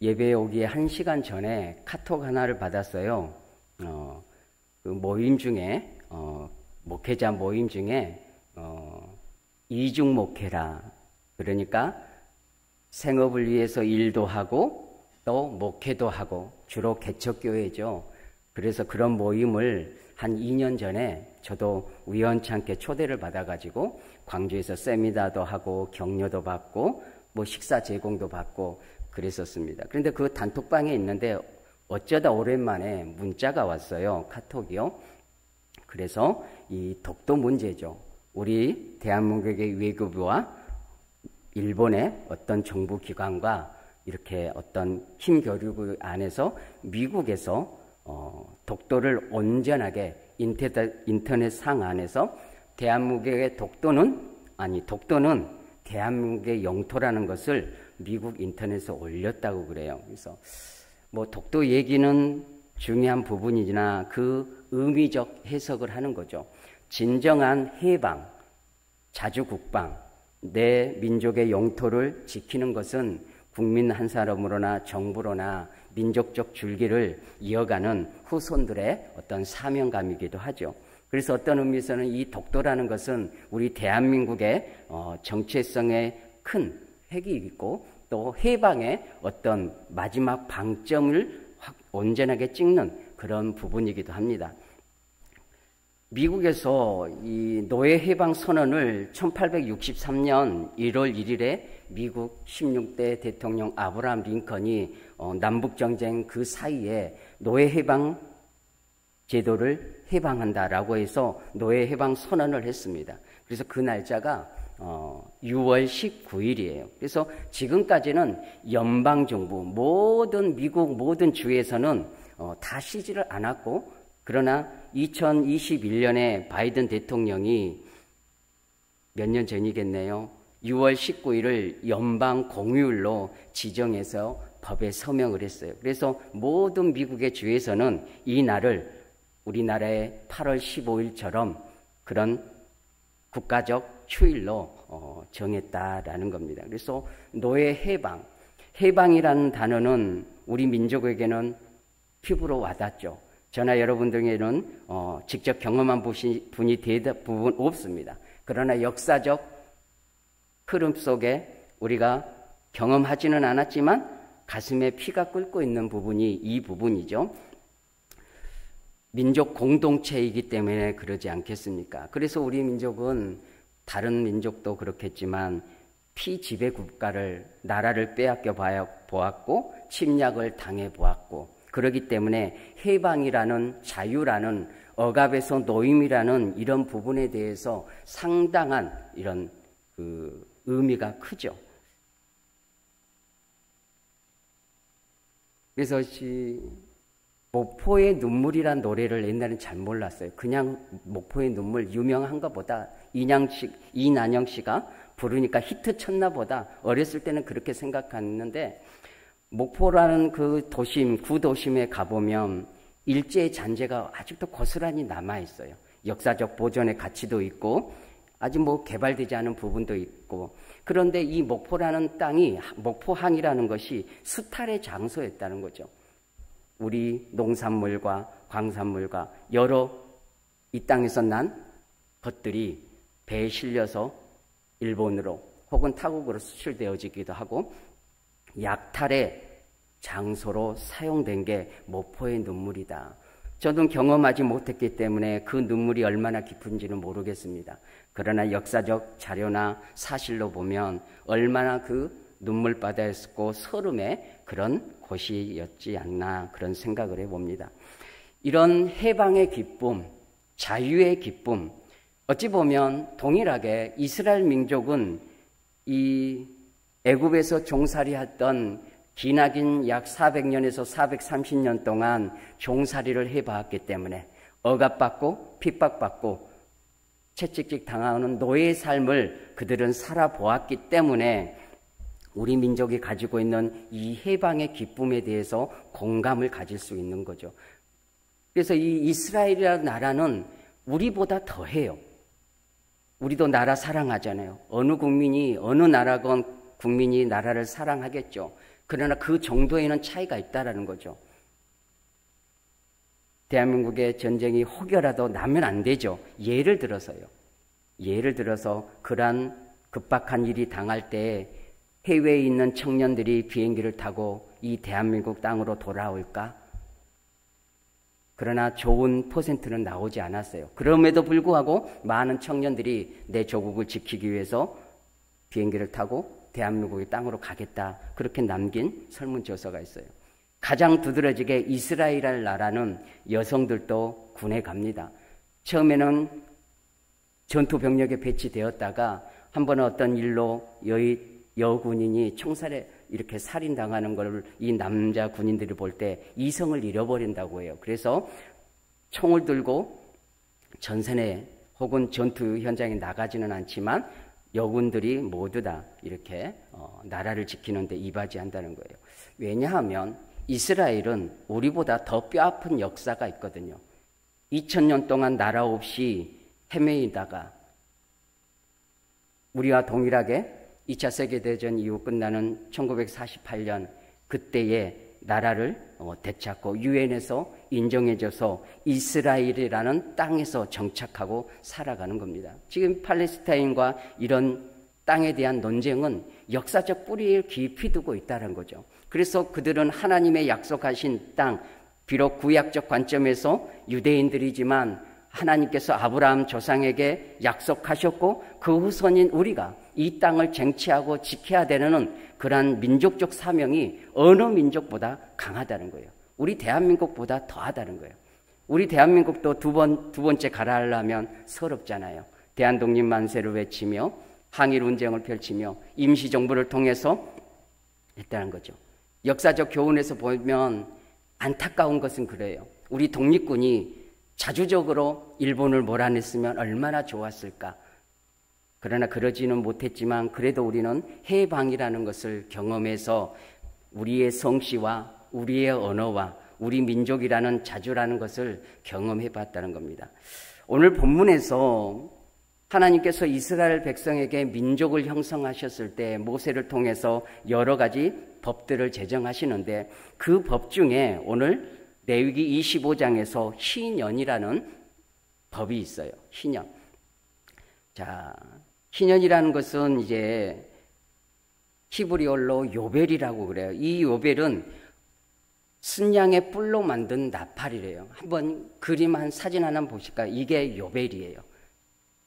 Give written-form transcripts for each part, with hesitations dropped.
예배에 오기 1시간 전에 카톡 하나를 받았어요. 그 모임 중에, 목회자 모임 중에, 이중 목회라. 그러니까 생업을 위해서 일도 하고 또 목회도 하고, 주로 개척교회죠. 그래서 그런 모임을 한 2년 전에 저도 우연찮게 초대를 받아가지고 광주에서 세미나도 하고 격려도 받고 뭐 식사 제공도 받고 그랬었습니다. 그런데 그 단톡방에 있는데 어쩌다 오랜만에 문자가 왔어요. 카톡이요. 그래서 이 독도 문제죠. 우리 대한민국의 외교부와 일본의 어떤 정부기관과 이렇게 어떤 힘 교류 안에서 미국에서 독도를 온전하게 인터넷 상 안에서 대한민국의 독도는 대한민국의 영토라는 것을 미국 인터넷에 올렸다고 그래요. 그래서 뭐 독도 얘기는 중요한 부분이지나 그 의미적 해석을 하는 거죠. 진정한 해방, 자주국방, 내 민족의 영토를 지키는 것은 국민 한 사람으로나 정부로나 민족적 줄기를 이어가는 후손들의 어떤 사명감이기도 하죠. 그래서 어떤 의미에서는 이 독도라는 것은 우리 대한민국의 정체성에 큰 획이 있고 또 해방의 어떤 마지막 방점을 온전하게 찍는 그런 부분이기도 합니다. 미국에서 이 노예 해방 선언을 1863년 1월 1일에 미국 16대 대통령 아브라함 링컨이 남북전쟁 그 사이에 노예 해방 제도를 해방한다라고 해서 노예 해방 선언을 했습니다. 그래서 그 날짜가 6월 19일이에요. 그래서 지금까지는 연방정부, 미국 모든 주에서는 다 쉬지를 않았고, 그러나 2021년에 바이든 대통령이 몇 년 전이겠네요. 6월 19일을 연방 공휴일로 지정해서 법에 서명을 했어요. 그래서 모든 미국의 주에서는 이 날을 우리나라의 8월 15일처럼 그런 국가적 휴일로 정했다라는 겁니다. 그래서 노예 해방이라는 단어는 우리 민족에게는 피부로 와닿죠. 저나 여러분들에게는 직접 경험한 분이 대부분 없습니다. 그러나 역사적 흐름 속에 우리가 경험하지는 않았지만 가슴에 피가 끓고 있는 부분이 이 부분이죠. 민족 공동체이기 때문에 그러지 않겠습니까? 그래서 우리 민족은 다른 민족도 그렇겠지만 피지배 국가를, 나라를 빼앗겨 보았고 침략을 당해 보았고, 그렇기 때문에 해방이라는, 자유라는, 억압에서 노임이라는 이런 부분에 대해서 상당한 이런 의미가 크죠. 그래서 목포의 눈물이란 노래를 옛날엔 잘 몰랐어요. 그냥 목포의 눈물 유명한 것보다 이난영 씨가 부르니까 히트 쳤나 보다 어렸을 때는 그렇게 생각했는데, 목포라는 그 도심, 구도심에 가보면 일제의 잔재가 아직도 고스란히 남아있어요. 역사적 보존의 가치도 있고 아직 개발되지 않은 부분도 있고, 그런데 이 목포라는 땅이, 목포항이라는 것이 수탈의 장소였다는 거죠. 우리 농산물과 광산물과 여러 이 땅에서 난 것들이 배에 실려서 일본으로 혹은 타국으로 수출되어지기도 하고 약탈의 장소로 사용된 게 목포의 눈물이다. 저도 경험하지 못했기 때문에 그 눈물이 얼마나 깊은지는 모르겠습니다. 그러나 역사적 자료나 사실로 보면 얼마나 그 눈물바다였고 서름의 그런 곳이었지 않나, 그런 생각을 해봅니다. 이런 해방의 기쁨, 자유의 기쁨, 어찌 보면 동일하게 이스라엘 민족은 이 애굽에서 종살이했던 기나긴 약 400년에서 430년 동안 종살이를 해봤기 때문에 억압받고 핍박받고 채찍질 당하는 노예의 삶을 그들은 살아보았기 때문에 우리 민족이 가지고 있는 이 해방의 기쁨에 대해서 공감을 가질 수 있는 거죠. 그래서 이 이스라엘이라는 나라는 우리보다 더해요. 우리도 나라 사랑하잖아요. 어느 국민이, 어느 나라건 국민이 나라를 사랑하겠죠. 그러나 그 정도에는 차이가 있다라는 거죠. 대한민국의 전쟁이 혹여라도 나면 안 되죠. 예를 들어서요. 예를 들어서 그러한 급박한 일이 당할 때 해외에 있는 청년들이 비행기를 타고 이 대한민국 땅으로 돌아올까? 그러나 좋은 퍼센트는 나오지 않았어요. 그럼에도 불구하고 많은 청년들이 내 조국을 지키기 위해서 비행기를 타고 대한민국의 땅으로 가겠다. 그렇게 남긴 설문조사가 있어요. 가장 두드러지게 이스라엘 나라는 여성들도 군에 갑니다. 처음에는 전투 병력에 배치되었다가 한 번은 어떤 일로 여군인이 총살에 이렇게 살인당하는 걸 이 남자 군인들이 볼 때 이성을 잃어버린다고 해요. 그래서 총을 들고 전선에 혹은 전투 현장에 나가지는 않지만 여군들이 모두 다 이렇게 나라를 지키는 데 이바지한다는 거예요. 왜냐하면 이스라엘은 우리보다 더 뼈아픈 역사가 있거든요. 2000년 동안 나라 없이 헤매이다가 우리와 동일하게 2차 세계대전 이후 끝나는 1948년 그때에 나라를 되찾고 유엔에서 인정해줘서 이스라엘이라는 땅에서 정착하고 살아가는 겁니다. 지금 팔레스타인과 이런 땅에 대한 논쟁은 역사적 뿌리를 깊이 두고 있다는 거죠. 그래서 그들은 하나님의 약속하신 땅, 비록 구약적 관점에서 유대인들이지만 하나님께서 아브라함 조상에게 약속하셨고 그 후손인 우리가 이 땅을 쟁취하고 지켜야 되는 그러한 민족적 사명이 어느 민족보다 강하다는 거예요. 우리 대한민국보다 더하다는 거예요. 우리 대한민국도 두 번째 가라하려면 서럽잖아요. 대한독립 만세를 외치며 항일 운동을 펼치며 임시정부를 통해서 했다는 거죠. 역사적 교훈에서 보면 안타까운 것은 그래요. 우리 독립군이 자주적으로 일본을 몰아냈으면 얼마나 좋았을까. 그러나 그러지는 못했지만 그래도 우리는 해방이라는 것을 경험해서 우리의 성씨와 우리의 언어와 우리 민족이라는 자주라는 것을 경험해 봤다는 겁니다. 오늘 본문에서 하나님께서 이스라엘 백성에게 민족을 형성하셨을 때 모세를 통해서 여러 가지 법들을 제정하시는데 그 법 중에 오늘 레위기 25장에서 희년이라는 법이 있어요. 희년. 자, 희년이라는 것은 이제 히브리어로 요벨이라고 그래요. 이 요벨은 순양의 뿔로 만든 나팔이래요. 한번 그림 한 사진 하나 보실까요? 이게 요벨이에요.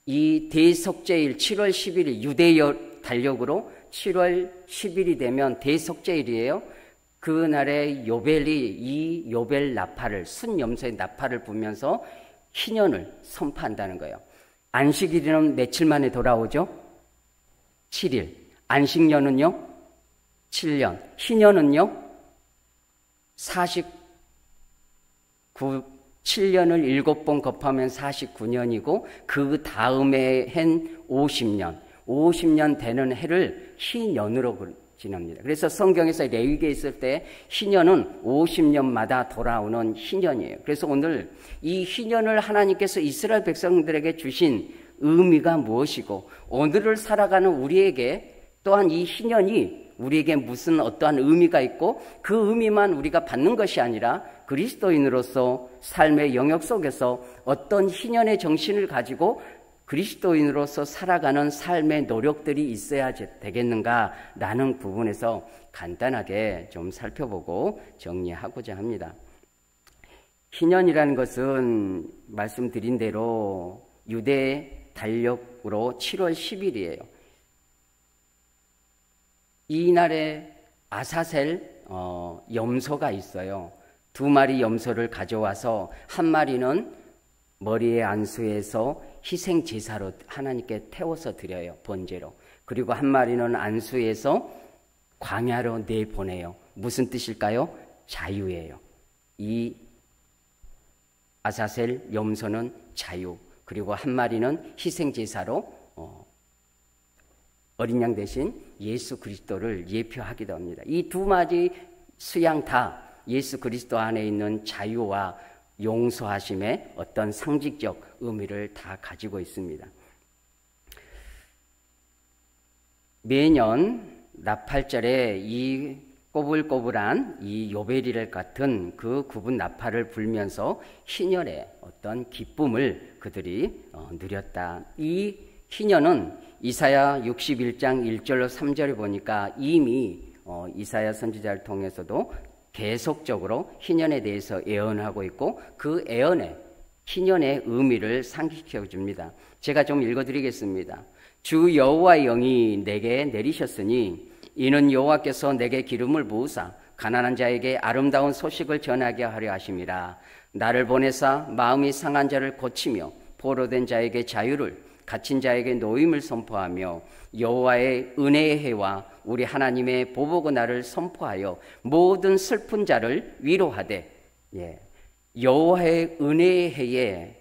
이 대속죄일 7월 11일 유대 달력으로 7월 10일이 되면 대속죄일이에요. 그날의 요벨이 이 요벨 나팔을 순염소의 나팔을 불면서 희년을 선포한다는 거예요. 안식일은 며칠 만에 돌아오죠? 7일. 안식년은요? 7년. 희년은요? 7년을 7번 곱하면 49년이고 그 다음에 한 50년. 50년 되는 해를 희년으로 지납니다. 그래서 성경에서 레위기에 있을 때 희년은 50년마다 돌아오는 희년이에요. 그래서 오늘 이 희년을 하나님께서 이스라엘 백성들에게 주신 의미가 무엇이고 오늘을 살아가는 우리에게 또한 이 희년이 우리에게 무슨 어떠한 의미가 있고 그 의미만 우리가 받는 것이 아니라 그리스도인으로서 삶의 영역 속에서 어떤 희년의 정신을 가지고 그리스도인으로서 살아가는 삶의 노력들이 있어야 되겠는가라는 부분에서 간단하게 좀 살펴보고 정리하고자 합니다. 희년이라는 것은 말씀드린 대로 유대 달력으로 7월 10일이에요. 이날에 아사셀 염소가 있어요. 2마리 염소를 가져와서 한 마리는 머리에 안수해서 희생 제사로 하나님께 태워서 드려요. 번제로. 그리고 한 마리는 안수해서 광야로 내보내요. 무슨 뜻일까요? 자유예요. 이 아사셀 염소는 자유. 그리고 한 마리는 희생 제사로 어린 양 대신 예수 그리스도를 예표하기도 합니다. 이 2마리 수양 다 예수 그리스도 안에 있는 자유와 용서하심의 어떤 상징적 의미를 다 가지고 있습니다. 매년 나팔절에 이 꼬불꼬불한 이 요베리를 같은 그 굽은 나팔을 불면서 희년의 어떤 기쁨을 그들이 누렸다. 이 희년은 이사야 61장 1절로 3절에 보니까 이미 이사야 선지자를 통해서도 계속적으로 희년에 대해서 예언하고 있고 그 예언에 희년의 의미를 상기시켜 줍니다. 제가 좀 읽어드리겠습니다. 주 여호와의 영이 내게 내리셨으니 이는 여호와께서 내게 기름을 부으사 가난한 자에게 아름다운 소식을 전하게 하려 하심이라. 나를 보내사 마음이 상한 자를 고치며 포로된 자에게 자유를 갇힌 자에게 노임을 선포하며 여호와의 은혜의 해와 우리 하나님의 보복의 날을 선포하여 모든 슬픈 자를 위로하되 여호와의 은혜의 해에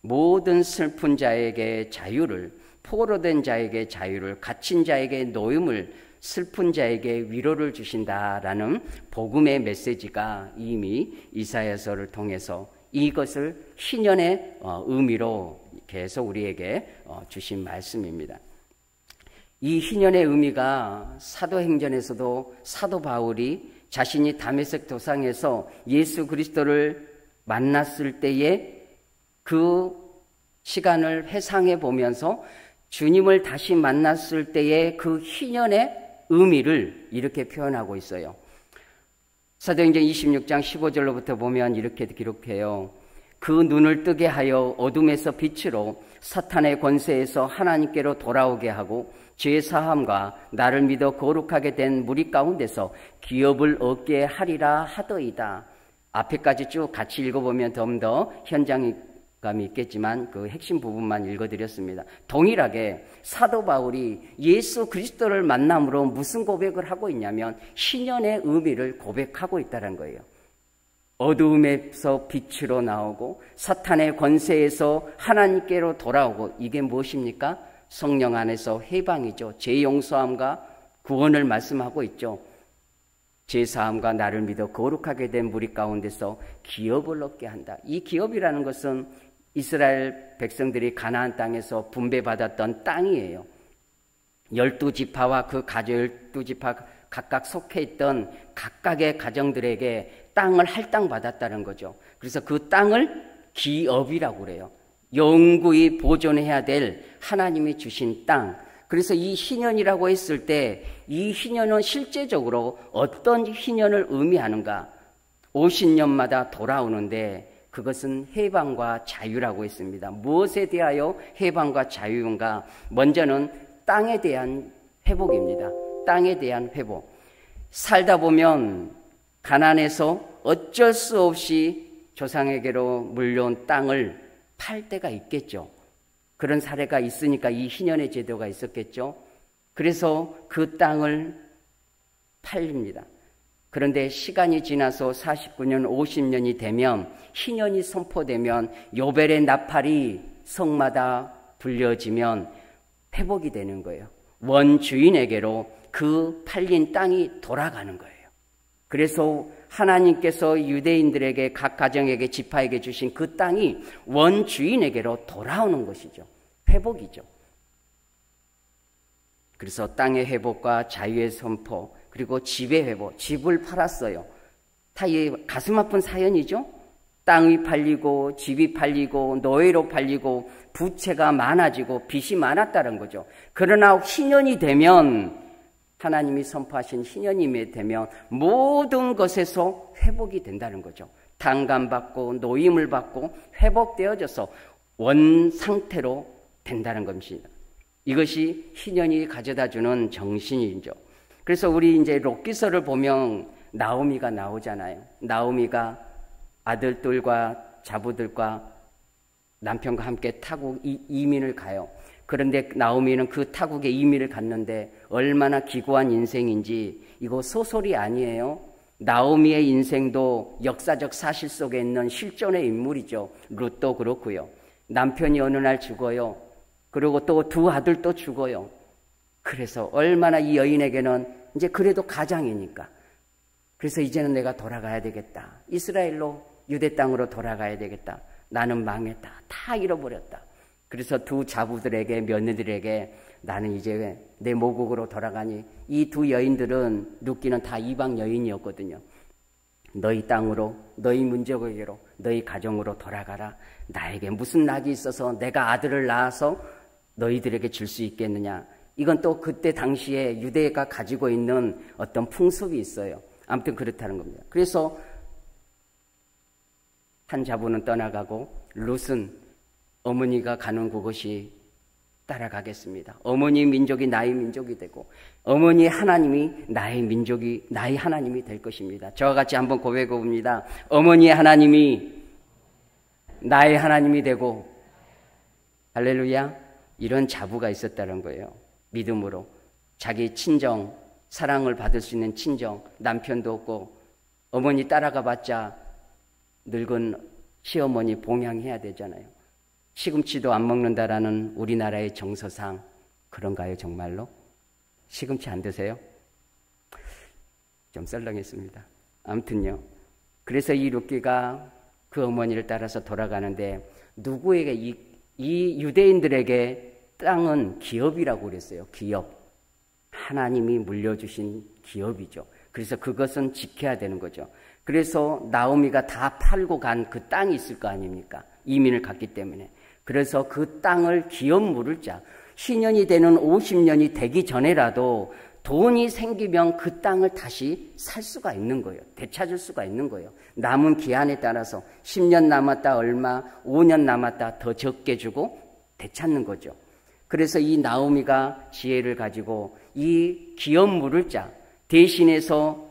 모든 슬픈 자에게 자유를 포로된 자에게 자유를 갇힌 자에게 노임을 슬픈 자에게 위로를 주신다라는 복음의 메시지가 이미 이사야서를 통해서 이것을 희년의 의미로 계속 우리에게 주신 말씀입니다. 이 희년의 의미가 사도행전에서도 사도 바울이 자신이 다메섹 도상에서 예수 그리스도를 만났을 때에 그 시간을 회상해 보면서 주님을 다시 만났을 때의 그 희년의 의미를 이렇게 표현하고 있어요. 사도행전 26장 15절로부터 보면 이렇게 기록해요. 그 눈을 뜨게 하여 어둠에서 빛으로 사탄의 권세에서 하나님께로 돌아오게 하고 죄 사함과 나를 믿어 거룩하게 된 무리 가운데서 기업을 얻게 하리라 하더이다. 앞에까지 쭉 같이 읽어보면 좀 더 현장감이 있겠지만 그 핵심 부분만 읽어드렸습니다. 동일하게 사도 바울이 예수 그리스도를 만남으로 무슨 고백을 하고 있냐면 희년의 의미를 고백하고 있다는 거예요. 어두움에서 빛으로 나오고 사탄의 권세에서 하나님께로 돌아오고 이게 무엇입니까? 성령 안에서 해방이죠. 죄 용서함과 구원을 말씀하고 있죠. 죄 사함과 나를 믿어 거룩하게 된 무리 가운데서 기업을 얻게 한다. 이 기업이라는 것은 이스라엘 백성들이 가나안 땅에서 분배받았던 땅이에요. 12지파와 그 가족 12지파 각각 속해 있던 각각의 가정들에게 땅을 할당받았다는 거죠. 그래서 그 땅을 기업이라고 그래요. 영구히 보존해야 될 하나님이 주신 땅. 그래서 이 희년이라고 했을 때 이 희년은 실제적으로 어떤 희년을 의미하는가? 50년마다 돌아오는데 그것은 해방과 자유라고 했습니다. 무엇에 대하여 해방과 자유인가? 먼저는 땅에 대한 회복입니다. 땅에 대한 회복. 살다 보면 가난해서 어쩔 수 없이 조상에게로 물려온 땅을 팔 때가 있겠죠. 그런 사례가 있으니까 이 희년의 제도가 있었겠죠. 그래서 그 땅을 팔립니다. 그런데 시간이 지나서 49년, 50년이 되면 희년이 선포되면 요벨의 나팔이 성마다 불려지면 회복이 되는 거예요. 원주인에게로 그 팔린 땅이 돌아가는 거예요. 그래서 하나님께서 유대인들에게 각 가정에게 지파에게 주신 그 땅이 원주인에게로 돌아오는 것이죠. 회복이죠. 그래서 땅의 회복과 자유의 선포 그리고 집의 회복, 집을 팔았어요. 다 가슴 아픈 사연이죠. 땅이 팔리고 집이 팔리고 노예로 팔리고 부채가 많아지고 빚이 많았다는 거죠. 그러나 희년이 되면 하나님이 선포하신 희년이 되면 모든 것에서 회복이 된다는 거죠. 탕감받고 노임을 받고 회복되어져서 원 상태로 된다는 것입니다. 이것이 희년이 가져다주는 정신이죠. 그래서 우리 이제 롯기서를 보면 나오미가 나오잖아요. 나오미가 아들들과 자부들과 남편과 함께 타국 이민을 가요. 그런데 나오미는 그 타국에 이민을 갔는데 얼마나 기구한 인생인지 이거 소설이 아니에요. 나오미의 인생도 역사적 사실 속에 있는 실존의 인물이죠. 룻도 그렇고요. 남편이 어느 날 죽어요. 그리고 또 두 아들도 죽어요. 그래서 얼마나 이 여인에게는 이제 그래도 가장이니까. 그래서 이제는 내가 돌아가야 되겠다. 이스라엘로 유대 땅으로 돌아가야 되겠다. 나는 망했다. 다 잃어버렸다. 그래서 두 자부들에게, 며느리들에게 나는 이제 내 모국으로 돌아가니, 이 두 여인들은, 룻기는 다 이방 여인이었거든요. 너희 땅으로, 너희 민족에게로, 너희 가정으로 돌아가라. 나에게 무슨 낙이 있어서 내가 아들을 낳아서 너희들에게 줄 수 있겠느냐. 이건 또 그때 당시에 유대가 가지고 있는 어떤 풍습이 있어요. 아무튼 그렇다는 겁니다. 그래서 한 자부는 떠나가고 룻은 어머니가 가는 그곳이 따라가겠습니다. 어머니 민족이 나의 민족이 되고 어머니 하나님이 나의 민족이, 나의 하나님이 될 것입니다. 저와 같이 한번 고백해 봅니다. 어머니의 하나님이 나의 하나님이 되고, 할렐루야. 이런 자부가 있었다는 거예요. 믿음으로 자기 친정, 사랑을 받을 수 있는 친정, 남편도 없고 어머니 따라가 봤자 늙은 시어머니 봉양해야 되잖아요. 시금치도 안 먹는다라는 우리나라의 정서상 그런가요, 정말로? 시금치 안 드세요? 좀 썰렁했습니다. 아무튼요. 그래서 이 룻기가 그 어머니를 따라서 돌아가는데, 누구에게, 이 유대인들에게 땅은 기업이라고 그랬어요. 기업. 하나님이 물려주신 기업이죠. 그래서 그것은 지켜야 되는 거죠. 그래서 나오미가 다 팔고 간 그 땅이 있을 거 아닙니까? 이민을 갔기 때문에. 그래서 그 땅을 기업 물을 자, 신년이 되는 50년이 되기 전에라도 돈이 생기면 그 땅을 다시 살 수가 있는 거예요. 되찾을 수가 있는 거예요. 남은 기한에 따라서 10년 남았다 얼마, 5년 남았다 더 적게 주고 되찾는 거죠. 그래서 이 나오미가 지혜를 가지고 이 기업 물을 자, 대신해서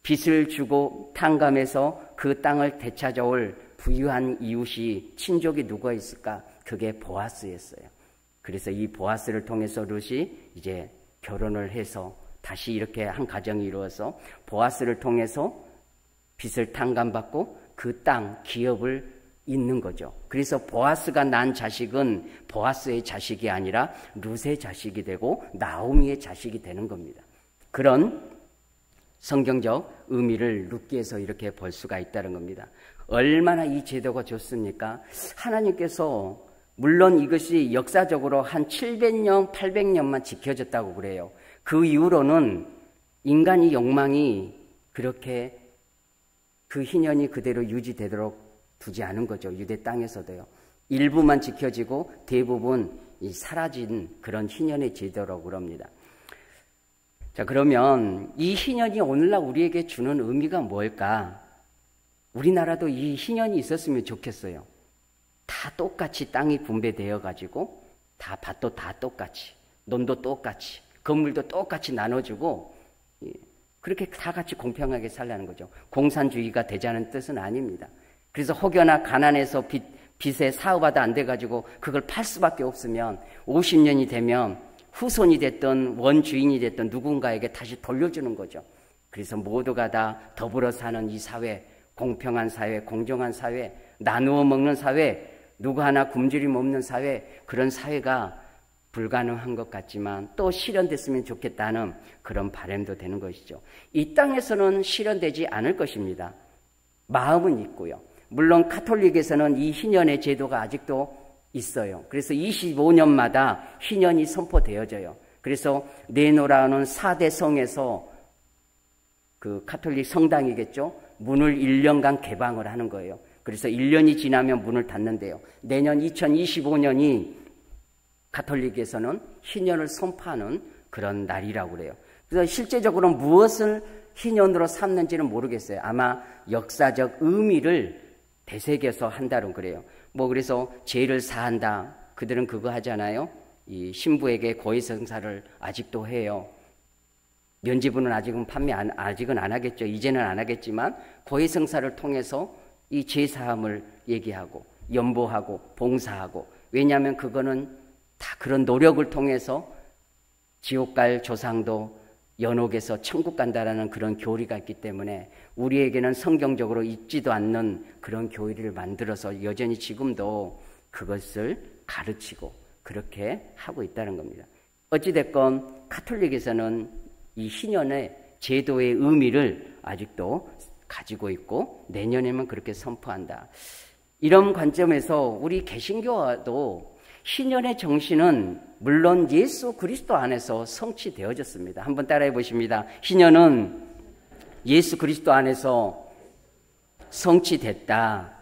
빚을 주고 탕감해서 그 땅을 되찾아올 부유한 이웃이, 친족이 누가 있을까? 그게 보아스였어요. 그래서 이 보아스를 통해서 룻이 이제 결혼을 해서 다시 이렇게 한 가정이 이루어서 보아스를 통해서 빚을 탕감받고 그 땅, 기업을 잇는 거죠. 그래서 보아스가 난 자식은 보아스의 자식이 아니라 룻의 자식이 되고 나오미의 자식이 되는 겁니다. 그런 성경적 의미를 룻기에서 이렇게 볼 수가 있다는 겁니다. 얼마나 이 제도가 좋습니까? 하나님께서, 물론 이것이 역사적으로 한 700년, 800년만 지켜졌다고 그래요. 그 이후로는 인간의 욕망이 그렇게 그 희년이 그대로 유지되도록 두지 않은 거죠. 유대 땅에서도요. 일부만 지켜지고 대부분 사라진 그런 희년의 제도라고 그럽니다. 자, 그러면 이 희년이 오늘날 우리에게 주는 의미가 뭘까? 우리나라도 이 희년이 있었으면 좋겠어요. 다 똑같이 땅이 분배되어 가지고 다 밭도 다 똑같이, 논도 똑같이, 건물도 똑같이 나눠주고 그렇게 다 같이 공평하게 살라는 거죠. 공산주의가 되자는 뜻은 아닙니다. 그래서 혹여나 가난해서 빚에 사업하다 안 돼가지고 그걸 팔 수밖에 없으면 50년이 되면 후손이 됐던 원주인이 됐던 누군가에게 다시 돌려주는 거죠. 그래서 모두가 다 더불어 사는 이 사회, 공평한 사회, 공정한 사회, 나누어 먹는 사회, 누구 하나 굶주림 없는 사회, 그런 사회가 불가능한 것 같지만 또 실현됐으면 좋겠다는 그런 바람도 되는 것이죠. 이 땅에서는 실현되지 않을 것입니다. 마음은 있고요. 물론 가톨릭에서는 이 희년의 제도가 아직도 있어요. 그래서 25년마다 희년이 선포되어져요. 그래서 네노라는 4대 성에서 그 가톨릭 성당이겠죠. 문을 1년간 개방을 하는 거예요. 그래서 1년이 지나면 문을 닫는데요. 내년 2025년이 가톨릭에서는 희년을 선포하는 그런 날이라고 그래요. 그래서 실제적으로 무엇을 희년으로 삼는지는 모르겠어요. 아마 역사적 의미를 되새겨서 한다는 그래요. 그래서 죄를 사한다. 그들은 그거 하잖아요. 이 신부에게 고해성사를 아직도 해요. 면지부는 아직은 안 하겠죠. 이제는 안 하겠지만 고해성사를 통해서 이 죄사함을 얘기하고 연보하고 봉사하고, 왜냐하면 그거는 다 그런 노력을 통해서 지옥 갈 조상도 연옥에서 천국 간다라는 그런 교리가 있기 때문에 우리에게는 성경적으로 있지도 않는 그런 교리를 만들어서 여전히 지금도 그것을 가르치고 그렇게 하고 있다는 겁니다. 어찌됐건 가톨릭에서는 이 희년의 제도의 의미를 아직도 가지고 있고 내년에만 그렇게 선포한다. 이런 관점에서 우리 개신교와도 희년의 정신은 물론 예수 그리스도 안에서 성취되어졌습니다. 한번 따라해 보십니다. 희년은 예수 그리스도 안에서 성취됐다.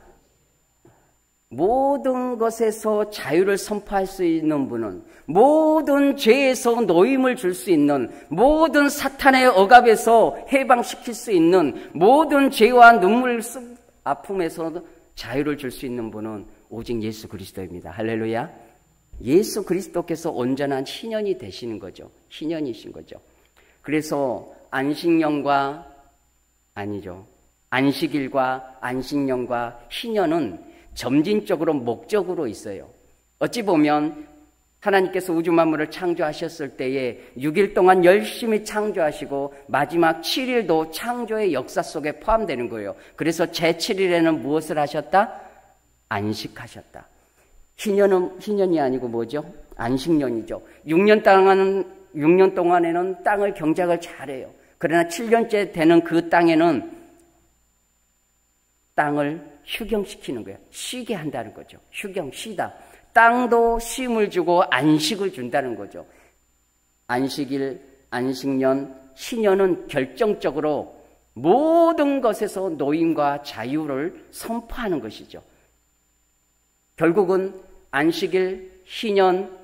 모든 것에서 자유를 선포할 수 있는 분은, 모든 죄에서 노임을 줄 수 있는, 모든 사탄의 억압에서 해방시킬 수 있는, 모든 죄와 눈물 아픔에서 자유를 줄 수 있는 분은 오직 예수 그리스도입니다. 할렐루야. 예수 그리스도께서 온전한 희년이 되시는 거죠. 희년이신 거죠. 그래서 안식일과 안식년과 희년은 점진적으로 목적으로 있어요. 어찌 보면 하나님께서 우주 만물을 창조하셨을 때에 6일 동안 열심히 창조하시고 마지막 7일도 창조의 역사 속에 포함되는 거예요. 그래서 제7일에는 무엇을 하셨다? 안식하셨다. 희년이 아니고 뭐죠? 안식년이죠. 6년 동안에는 땅을 경작을 잘해요. 그러나 7년째 되는 그 땅에는 땅을 휴경시키는 거예요. 쉬게 한다는 거죠. 쉬다. 땅도 쉼을 주고 안식을 준다는 거죠. 안식일, 안식년, 희년은 결정적으로 모든 것에서 노임과 자유를 선포하는 것이죠. 결국은 안식일, 희년,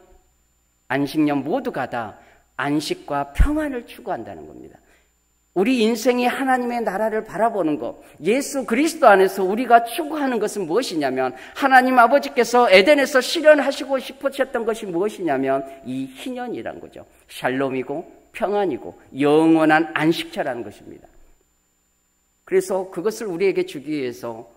안식년 모두가 다 안식과 평안을 추구한다는 겁니다. 우리 인생이 하나님의 나라를 바라보는 것, 예수 그리스도 안에서 우리가 추구하는 것은 무엇이냐면, 하나님 아버지께서 에덴에서 실현하시고 싶으셨던 것이 무엇이냐면 이 희년이란 거죠. 샬롬이고 평안이고 영원한 안식처라는 것입니다. 그래서 그것을 우리에게 주기 위해서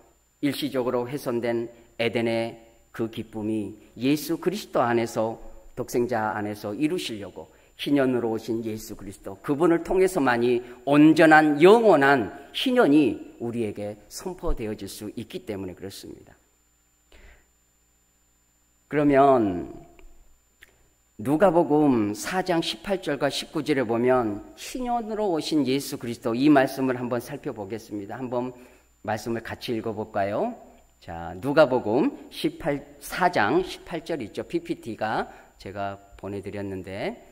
일시적으로 훼손된 에덴의 그 기쁨이 예수 그리스도 안에서, 독생자 안에서 이루시려고 희년으로 오신 예수 그리스도, 그분을 통해서만이 온전한 영원한 희년이 우리에게 선포되어질 수 있기 때문에 그렇습니다. 그러면 누가복음 4장 18절과 19절에 보면 희년으로 오신 예수 그리스도, 이 말씀을 한번 살펴보겠습니다. 한번 말씀을 같이 읽어볼까요? 자, 누가복음 4장 18절 있죠. PPT가 제가 보내드렸는데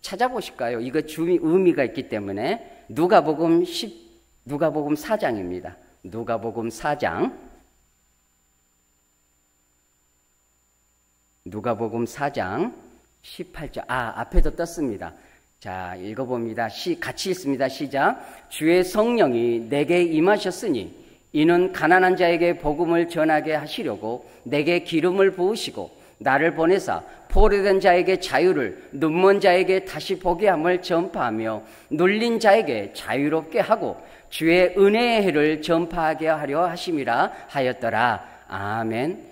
찾아보실까요? 이거 의미가 있기 때문에 누가복음 4장입니다. 누가복음 4장 18절. 앞에도 떴습니다. 자, 읽어봅니다. 같이 읽습니다. 시작. 주의 성령이 내게 임하셨으니 이는 가난한 자에게 복음을 전하게 하시려고 내게 기름을 부으시고 나를 보내사 포로된 자에게 자유를, 눈먼 자에게 다시 보게 함을 전파하며 눌린 자에게 자유롭게 하고 주의 은혜의 해를 전파하게 하려 하심이라 하였더라. 아멘.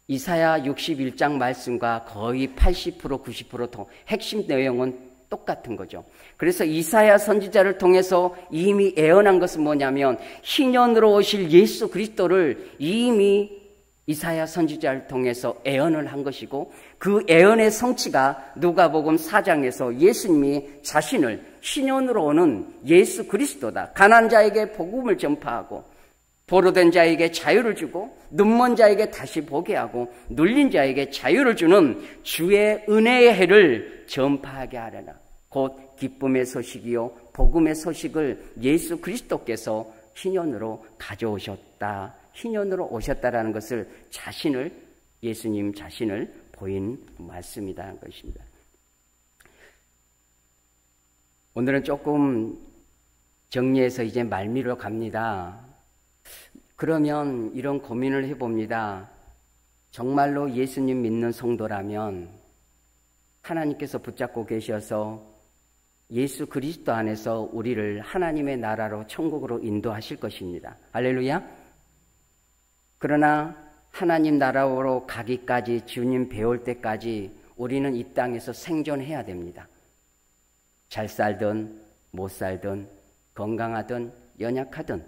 이사야 61장 말씀과 거의 80% 90% 핵심 내용은 똑같은 거죠. 그래서 이사야 선지자를 통해서 이미 예언한 것은 뭐냐면 희년으로 오실 예수 그리스도를 이미 이사야 선지자를 통해서 예언을 한 것이고, 그 예언의 성취가 누가복음 4장에서 예수님이 자신을 희년으로 오는 예수 그리스도다, 가난한 자에게 복음을 전파하고 포로된 자에게 자유를 주고 눈먼 자에게 다시 보게 하고 눌린 자에게 자유를 주는 주의 은혜의 해를 전파하게 하려나, 곧 기쁨의 소식이요 복음의 소식을 예수 그리스도께서 희년으로 가져오셨다, 희년으로 오셨다라는 것을 예수님 자신을 보인 말씀이라는 것입니다. 오늘은 조금 정리해서 이제 말미로 갑니다. 그러면 이런 고민을 해봅니다. 정말로 예수님 믿는 성도라면 하나님께서 붙잡고 계셔서 예수 그리스도 안에서 우리를 하나님의 나라로 천국으로 인도하실 것입니다. 할렐루야. 그러나 하나님 나라로 가기까지, 주님 배울 때까지 우리는 이 땅에서 생존해야 됩니다. 잘 살든 못 살든 건강하든 연약하든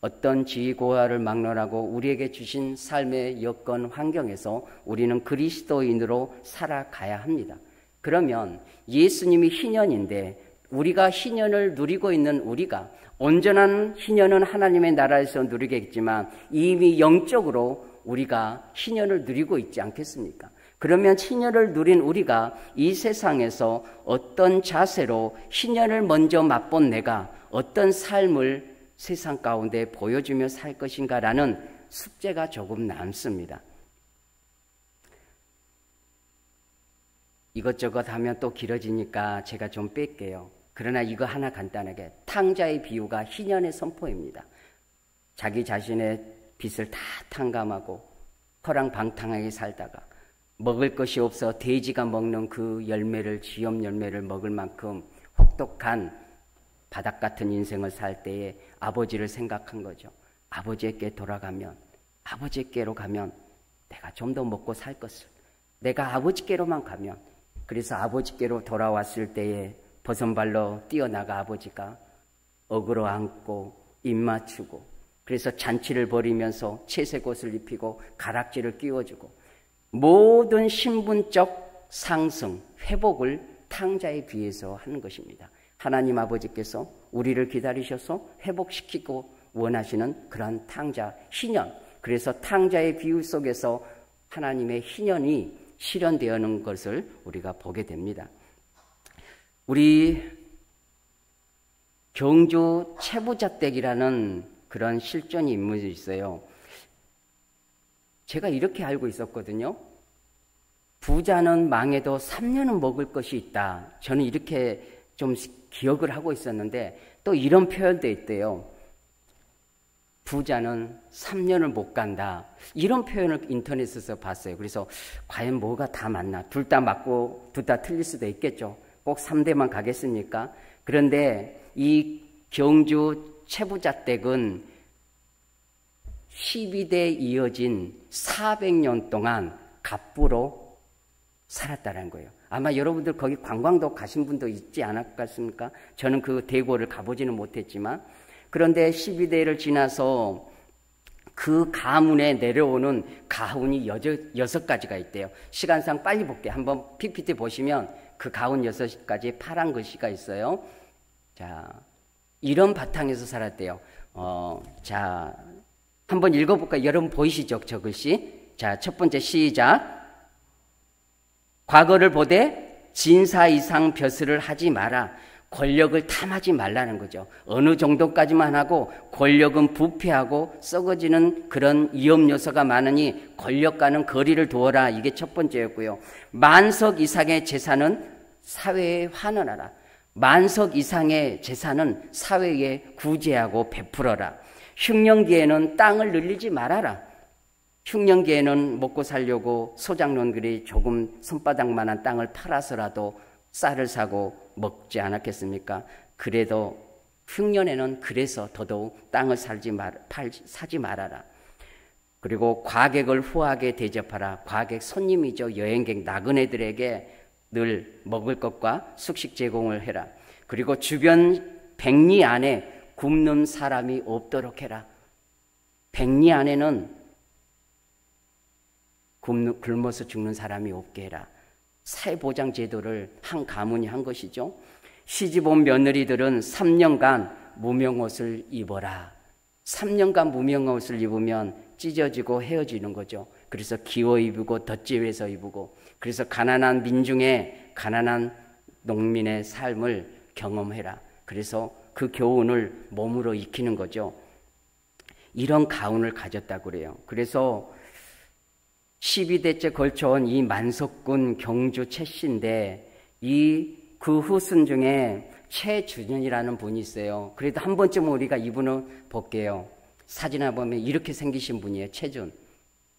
어떤 지위고하를 막론하고 우리에게 주신 삶의 여건 환경에서 우리는 그리스도인으로 살아가야 합니다. 그러면 예수님이 희년인데 우리가 희년을 누리고 있는 우리가 온전한 희년은 하나님의 나라에서 누리겠지만 이미 영적으로 우리가 희년을 누리고 있지 않겠습니까? 그러면 희년을 누린 우리가 이 세상에서 어떤 자세로 희년을 먼저 맛본 내가 어떤 삶을 세상 가운데 보여주며 살 것인가라는 숙제가 조금 남습니다. 이것저것 하면 또 길어지니까 제가 좀 뺄게요. 그러나 이거 하나 간단하게, 탕자의 비유가 희년의 선포입니다. 자기 자신의 빚을 다 탕감하고 허랑방탕하게 살다가 먹을 것이 없어 돼지가 먹는 그 열매를, 지엽 열매를 먹을 만큼 혹독한 바닥 같은 인생을 살 때에 아버지를 생각한 거죠. 아버지께 돌아가면, 아버지께로 가면 내가 좀 더 먹고 살 것을, 내가 아버지께로만 가면, 그래서 아버지께로 돌아왔을 때에 버선발로 뛰어나가 아버지가 어그로 안고 입 맞추고, 그래서 잔치를 벌이면서 채색옷을 입히고 가락지를 끼워주고 모든 신분적 상승, 회복을 탕자에 비해서 하는 것입니다. 하나님 아버지께서 우리를 기다리셔서 회복시키고 원하시는 그런 탕자, 희년. 그래서 탕자의 비유 속에서 하나님의 희년이 실현되어는 것을 우리가 보게 됩니다. 우리 경주 채부잣댁이라는 그런 실존 인물이 있어요. 제가 이렇게 알고 있었거든요. 부자는 망해도 3년은 먹을 것이 있다. 저는 이렇게 좀 기억을 하고 있었는데 또 이런 표현도 있대요. 부자는 3년을 못 간다. 이런 표현을 인터넷에서 봤어요. 그래서 과연 뭐가 다 맞나? 둘 다 맞고 둘 다 틀릴 수도 있겠죠. 꼭 3대만 가겠습니까? 그런데 이 경주 채부잣댁은 12대 이어진 400년 동안 갑부로 살았다는 거예요. 아마 여러분들 거기 관광도 가신 분도 있지 않았겠습니까? 저는 그 대궐을 가보지는 못했지만, 그런데 12대를 지나서 그 가문에 내려오는 가훈이 6가지가 있대요. 시간상 빨리 볼게요. 한번 PPT 보시면 그 가훈 6가지 파란 글씨가 있어요. 자, 이런 바탕에서 살았대요. 자, 한번 읽어볼까요? 여러분 보이시죠? 저 글씨. 자, 첫 번째 시작. 과거를 보되 진사 이상 벼슬을 하지 마라. 권력을 탐하지 말라는 거죠. 어느 정도까지만 하고 권력은 부패하고 썩어지는 그런 위험 요소가 많으니 권력과는 거리를 두어라. 이게 첫 번째였고요. 만석 이상의 재산은 사회에 환원하라. 만석 이상의 재산은 사회에 구제하고 베풀어라. 흉년기에는 땅을 늘리지 말아라. 흉년기에는 먹고 살려고 소작농들이 조금 손바닥만한 땅을 팔아서라도 쌀을 사고 먹지 않았겠습니까? 그래도 흉년에는 그래서 더더욱 땅을 사지 말아라. 그리고 과객을 후하게 대접하라. 과객 손님이죠. 여행객 나그네들에게 늘 먹을 것과 숙식 제공을 해라. 그리고 주변 백리 안에 굶는 사람이 없도록 해라. 백리 안에는 굶어서 죽는 사람이 없게 해라. 사회보장 제도를 한 가문이 한 것이죠. 시집온 며느리들은 3년간 무명옷을 입어라. 3년간 무명옷을 입으면 찢어지고 헤어지는 거죠. 그래서 기워 입고 덧지에서 입고, 그래서 가난한 민중의, 가난한 농민의 삶을 경험해라. 그래서 그 교훈을 몸으로 익히는 거죠. 이런 가훈을 가졌다고 그래요. 그래서 12대째 걸쳐온 이 만석군 경주 최씨인데, 그 후손 중에 최준현이라는 분이 있어요. 그래도 한 번쯤 우리가 이분을 볼게요. 사진을 보면 이렇게 생기신 분이에요. 최준.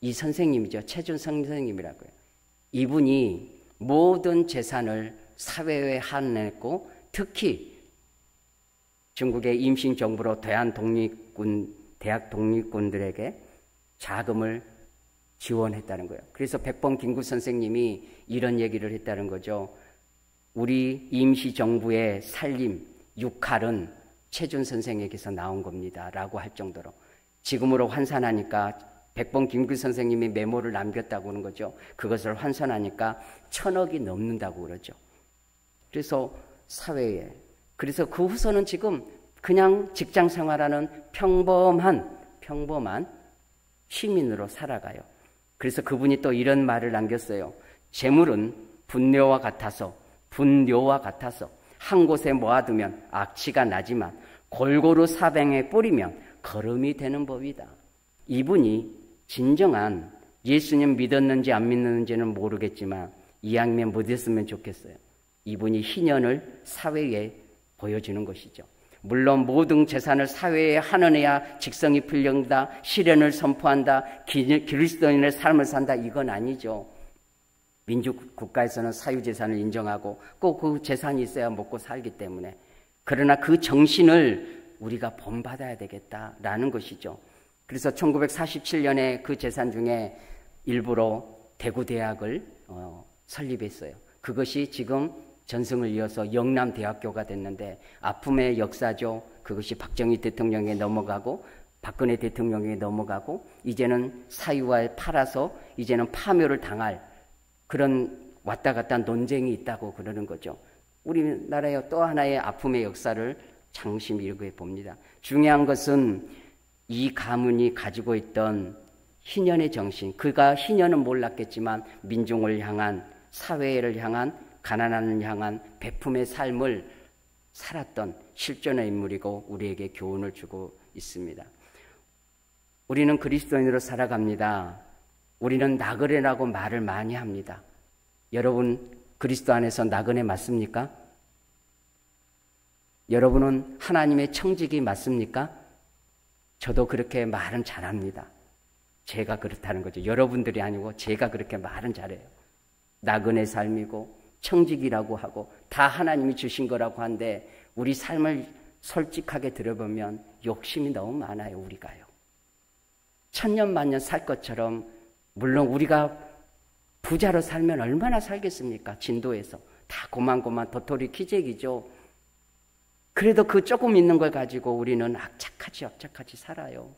이 선생님이죠. 최준 선생님이라고요. 이분이 모든 재산을 사회에 한냈고, 특히 중국의 임신정부로 대학 독립군들에게 자금을 지원했다는 거예요. 그래서 백범 김구 선생님이 이런 얘기를 했다는 거죠. 우리 임시정부의 살림, 육할은 최준 선생에게서 나온 겁니다. 라고 할 정도로. 지금으로 환산하니까 백범 김구 선생님이 메모를 남겼다고 하는 거죠. 그것을 환산하니까 1000억이 넘는다고 그러죠. 그래서 사회에 그래서 그 후손은 지금 그냥 직장 생활하는 평범한 시민으로 살아가요. 그래서 그분이 또 이런 말을 남겼어요. 재물은 분뇨와 같아서 한 곳에 모아두면 악취가 나지만 골고루 사방에 뿌리면 거름이 되는 법이다. 이분이 진정한 예수님 믿었는지 안 믿는지는 모르겠지만 이왕이면 믿었으면 좋겠어요. 이분이 희년을 사회에 보여주는 것이죠. 물론 모든 재산을 사회에 한원해야 직성이 풀린다, 시련을 선포한다, 그리스도인의 삶을 산다, 이건 아니죠. 민주 국가에서는 사유재산을 인정하고 꼭 그 재산이 있어야 먹고 살기 때문에, 그러나 그 정신을 우리가 본받아야 되겠다라는 것이죠. 그래서 1947년에 그 재산 중에 일부로 대구대학을 설립했어요. 그것이 지금 전승을 이어서 영남대학교가 됐는데 아픔의 역사죠. 그것이 박정희 대통령에 넘어가고 박근혜 대통령에 넘어가고 이제는 사유화에 팔아서 이제는 파묘를 당할 그런 왔다 갔다 논쟁이 있다고 그러는 거죠. 우리나라의 또 하나의 아픔의 역사를 장심히 읽어 봅니다. 중요한 것은 이 가문이 가지고 있던 희년의 정신, 그가 희년은 몰랐겠지만 민중을 향한, 사회를 향한, 가난한을 향한 베품의 삶을 살았던 실존의 인물이고 우리에게 교훈을 주고 있습니다. 우리는 그리스도인으로 살아갑니다. 우리는 나그네라고 말을 많이 합니다. 여러분 그리스도 안에서 나그네 맞습니까? 여러분은 하나님의 청직이 맞습니까? 저도 그렇게 말은 잘합니다. 제가 그렇다는 거죠. 여러분들이 아니고 제가 그렇게 말은 잘해요. 나그네 삶이고 청직이라고 하고 다 하나님이 주신 거라고 하는데 우리 삶을 솔직하게 들어보면 욕심이 너무 많아요. 우리가요. 천년만년 살 것처럼, 물론 우리가 부자로 살면 얼마나 살겠습니까? 진도에서 다 고만고만 도토리 키재기죠. 그래도 그 조금 있는 걸 가지고 우리는 악착같이 살아요.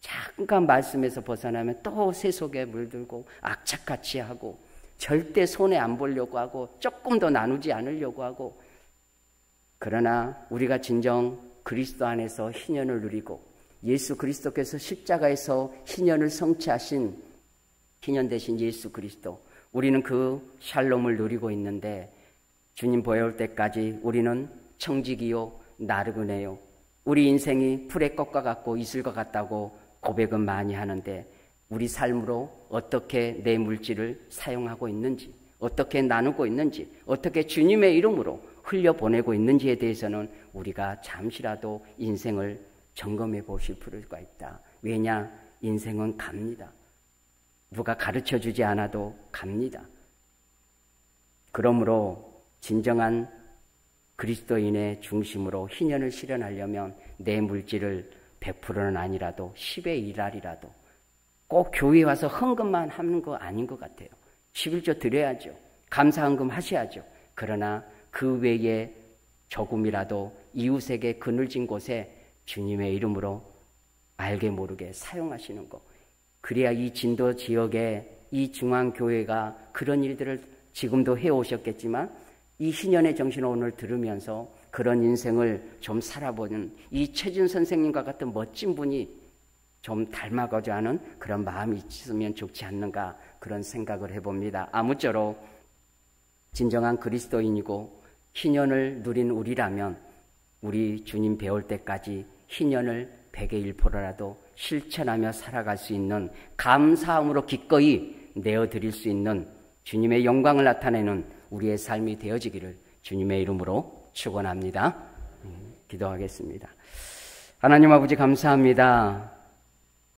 잠깐 말씀에서 벗어나면 또 세속에 물들고 악착같이 하고 절대 손해 안 보려고 하고 조금 더 나누지 않으려고 하고. 그러나 우리가 진정 그리스도 안에서 희년을 누리고 예수 그리스도께서 십자가에서 희년을 성취하신 희년 되신 예수 그리스도, 우리는 그 샬롬을 누리고 있는데 주님 보여올 때까지 우리는 청직이요 나그네요. 우리 인생이 풀의 꽃과 같고 이슬과 같다고 고백은 많이 하는데 우리 삶으로 어떻게 내 물질을 사용하고 있는지, 어떻게 나누고 있는지, 어떻게 주님의 이름으로 흘려보내고 있는지에 대해서는 우리가 잠시라도 인생을 점검해 보실 필요가 있다. 왜냐? 인생은 갑니다. 누가 가르쳐주지 않아도 갑니다. 그러므로 진정한 그리스도인의 중심으로 희년을 실현하려면 내 물질을 100%는 아니라도 10의 1알이라도 꼭 교회에 와서 헌금만 하는 거 아닌 것 같아요. 11조 드려야죠. 감사헌금 하셔야죠. 그러나 그 외에 조금이라도 이웃에게 그늘진 곳에 주님의 이름으로 알게 모르게 사용하시는 것. 그래야 이 진도 지역에 이 중앙교회가 그런 일들을 지금도 해오셨겠지만 이 희년의 정신을 오늘 들으면서 그런 인생을 좀 살아보는 이 최준 선생님과 같은 멋진 분이 좀 닮아가고자 하는 그런 마음이 있으면 좋지 않는가, 그런 생각을 해봅니다. 아무쪼록 진정한 그리스도인이고 희년을 누린 우리라면 우리 주님 배울 때까지 희년을 100의 1%라도 실천하며 살아갈 수 있는, 감사함으로 기꺼이 내어드릴 수 있는 주님의 영광을 나타내는 우리의 삶이 되어지기를 주님의 이름으로 축원합니다. 기도하겠습니다. 하나님 아버지 감사합니다.